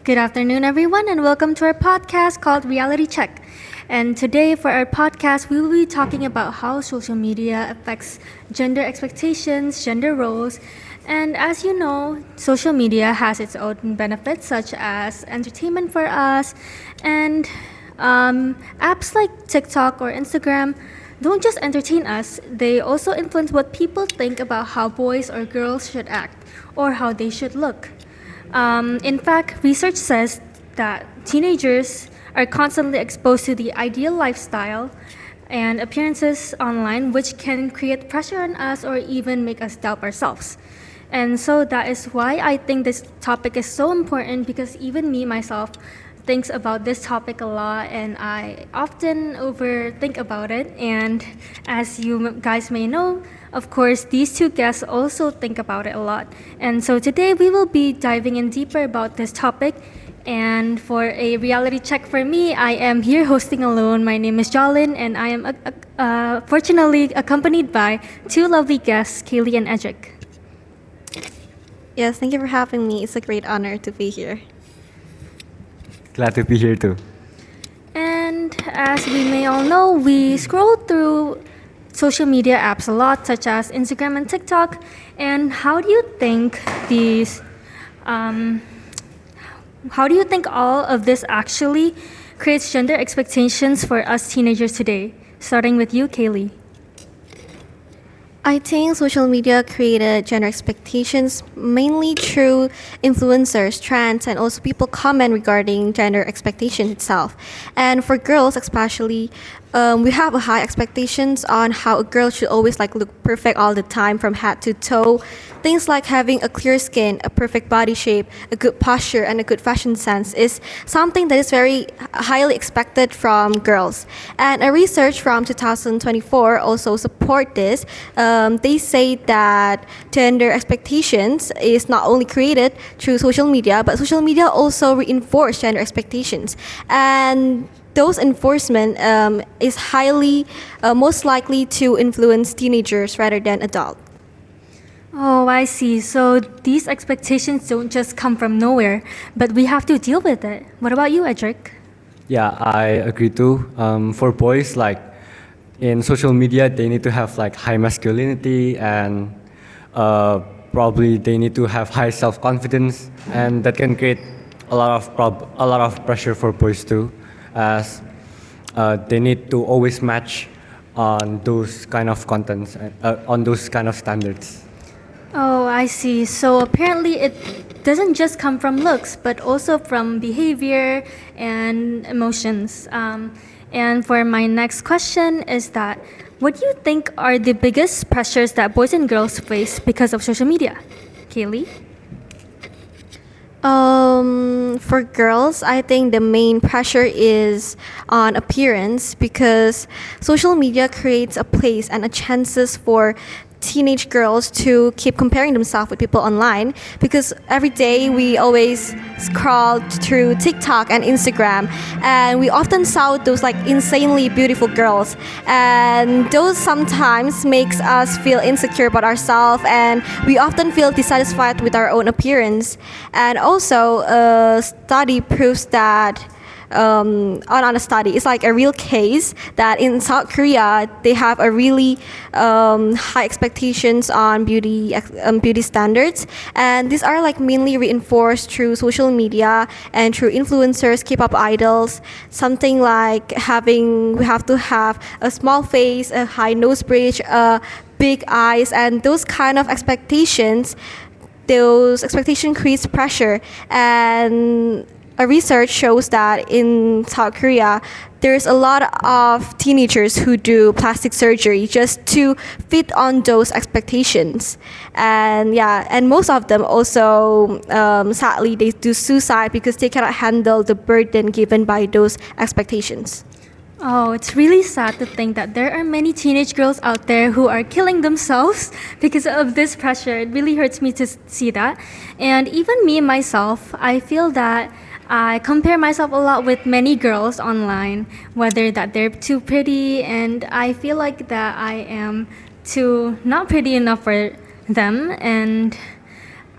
Good afternoon, everyone, and welcome to our podcast called Reality Check. And today, for our podcast, we will be talking about how social media affects gender expectations, gender roles, and as you know, social media has its own benefits, such as entertainment for us, and apps like TikTok or Instagram don't just entertain us, they also influence what people think about how boys or girls should act or how they should look. In fact, research says that teenagers are constantly exposed to the ideal lifestyle and appearances online, which can create pressure on us or even make us doubt ourselves. And so that is why I think this topic is so important because even me myself thinks about this topic a lot and I often overthink about it. And as you guys may know, of course, these two guests also think about it a lot. And so today we will be diving in deeper about this topic. And for a reality check for me, I am here hosting alone. My name is Jolin, and I am fortunately accompanied by two lovely guests, Kaylee and Edric. Yes, thank you for having me. It's a great honor to be here. Glad to be here too. And as we may all know, we scroll through social media apps a lot, such as Instagram and TikTok. And how do you think all of this actually creates gender expectations for us teenagers today? Starting with you, Kaylee. I think social media created gender expectations mainly through influencers, trends, and also people comment regarding gender expectations itself. And for girls especially, we have a high expectations on how a girl should always like look perfect all the time from head to toe. Things like having a clear skin, a perfect body shape, a good posture, and a good fashion sense is something that is very highly expected from girls. And a research from 2024 also support this. They say that gender expectations is not only created through social media, but social media also reinforce gender expectations. And those enforcement is highly most likely to influence teenagers rather than adults. Oh, I see. So these expectations don't just come from nowhere, but we have to deal with it. What about you, Edric? Yeah, I agree too. For boys, like in social media, they need to have like high masculinity and probably they need to have high self-confidence, and that can create a lot of pressure for boys too, as they need to always match on those kind of contents, on those kind of standards. Oh, I see. So apparently it doesn't just come from looks, but also from behavior and emotions. And for my next question is that what do you think are the biggest pressures that boys and girls face because of social media? Kaylee? For girls, I think the main pressure is on appearance because social media creates a place and a chances for teenage girls to keep comparing themselves with people online because every day we always scroll through TikTok and Instagram and we often saw those like insanely beautiful girls and those sometimes makes us feel insecure about ourselves and we often feel dissatisfied with our own appearance and also a study proves that on a study. It's like a real case that in South Korea they have a really high expectations on beauty standards, and these are like mainly reinforced through social media and through influencers, K-pop idols. Something like we have to have a small face, a high nose bridge, big eyes, and those kind of expectations. Those expectations creates pressure and a research shows that in South Korea, there's a lot of teenagers who do plastic surgery just to fit on those expectations. And yeah, and most of them also, sadly, they do suicide because they cannot handle the burden given by those expectations. Oh, it's really sad to think that there are many teenage girls out there who are killing themselves because of this pressure. It really hurts me to see that. And even me myself, I feel that I compare myself a lot with many girls online, whether that they're too pretty, and I feel like that I am too not pretty enough for them. And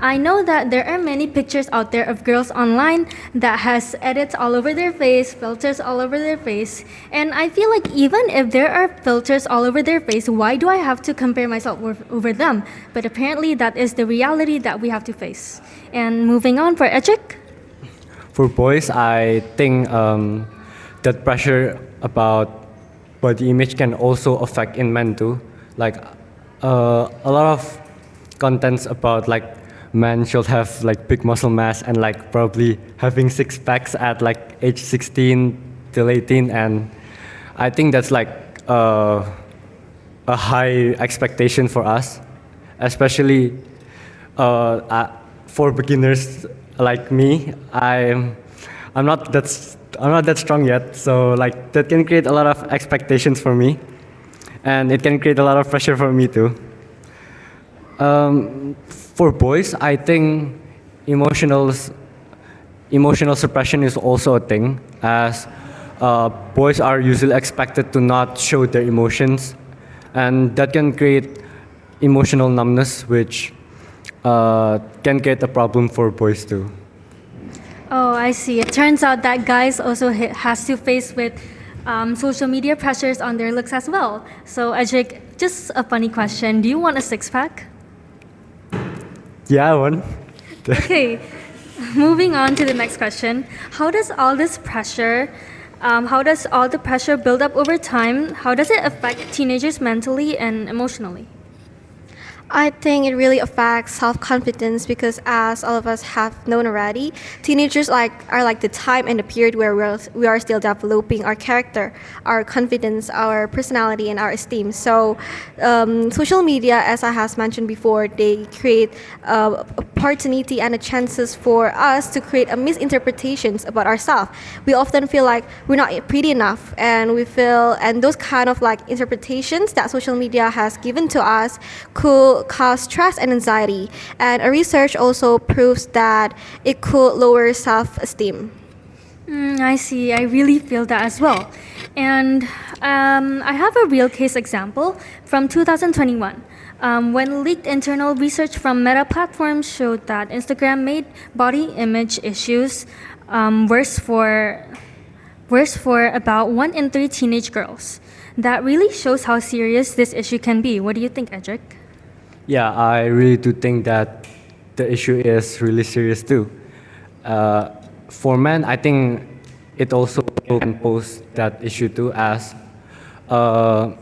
I know that there are many pictures out there of girls online that has edits all over their face, filters all over their face, and I feel like even if there are filters all over their face, why do I have to compare myself over them? But apparently that is the reality that we have to face. And moving on for Ejik. For boys, I think that pressure about body image can also affect in men too. Like a lot of contents about like men should have like big muscle mass and like probably having six packs at like age 16 till 18, and I think that's like a high expectation for us, especially for beginners like me. I'm not that strong yet, so like that can create a lot of expectations for me, and it can create a lot of pressure for me too. For boys, I think emotional emotional suppression is also a thing, as boys are usually expected to not show their emotions, and that can create emotional numbness, which can create a problem for boys too. Oh, I see. It turns out that guys also has to face with social media pressures on their looks as well. So, Ajik, just a funny question. Do you want a six pack? Yeah, one. Okay, moving on to the next question. How does all this pressure, how does all the pressure build up over time? How does it affect teenagers mentally and emotionally? I think it really affects self-confidence because, as all of us have known already, teenagers are like the time and the period where we are still developing our character, our confidence, our personality, and our esteem. So, social media, as I has mentioned before, they create opportunity and the chances for us to create a misinterpretations about ourselves. We often feel like we're not pretty enough, and those kind of like interpretations that social media has given to us could cause stress and anxiety. And a research also proves that it could lower self-esteem. I see. I really feel that as well. And I have a real case example from 2021. When leaked internal research from Meta Platforms showed that Instagram made body image issues worse for about 1 in 3 teenage girls. That really shows how serious this issue can be. What do you think, Edric? Yeah, I really do think that the issue is really serious too. For men, I think it also can pose that issue too, as a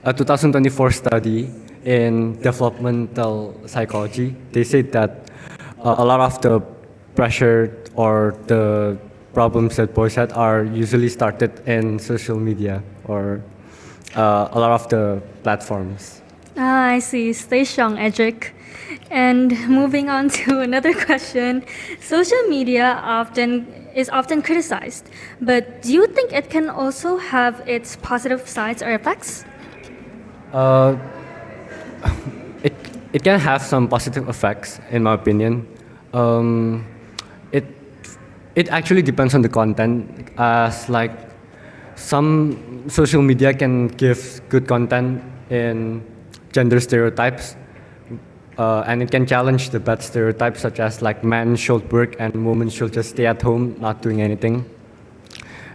2024 study in developmental psychology, they said that a lot of the pressure or the problems that boys had are usually started in social media or a lot of the platforms. Ah, I see. Stay strong, Edric. And moving on to another question. Social media is often criticized, but do you think it can also have its positive sides or effects? Uh, it, it can have some positive effects, in my opinion. Um, it, it actually depends on the content, as like some social media can give good content in gender stereotypes, and it can challenge the bad stereotypes such as like men should work and women should just stay at home not doing anything.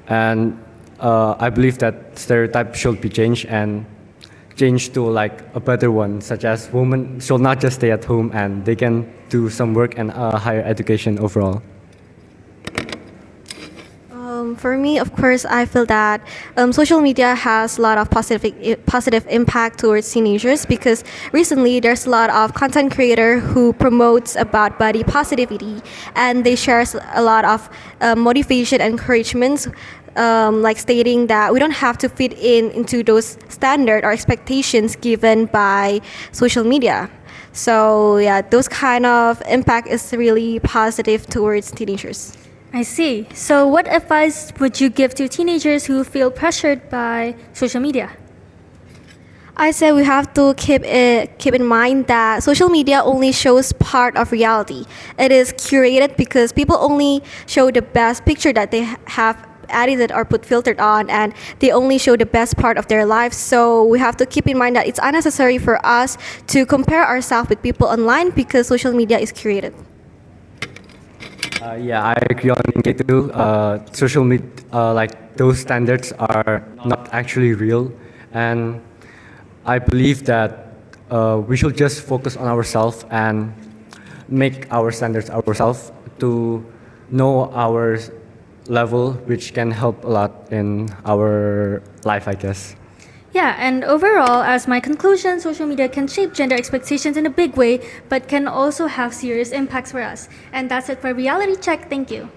And I believe that stereotype should be changed and changed to like a better one, such as women should not just stay at home and they can do some work and higher education overall. For me, of course, I feel that social media has a lot of positive impact towards teenagers because recently there's a lot of content creator who promotes about body positivity, and they shares a lot of motivation and encouragements, like stating that we don't have to fit into those standard or expectations given by social media. So yeah, those kind of impact is really positive towards teenagers. I see. So, what advice would you give to teenagers who feel pressured by social media? I say we have to keep in mind that social media only shows part of reality. It is curated because people only show the best picture that they have edited or put filtered on, and they only show the best part of their lives. So we have to keep in mind that it's unnecessary for us to compare ourselves with people online because social media is curated. Yeah, I agree on K2. Social media, like those standards are not actually real, and I believe that we should just focus on ourselves and make our standards ourselves to know our level, which can help a lot in our life, I guess. Yeah, and overall, as my conclusion, social media can shape gender expectations in a big way, but can also have serious impacts for us. And that's it for Reality Check. Thank you.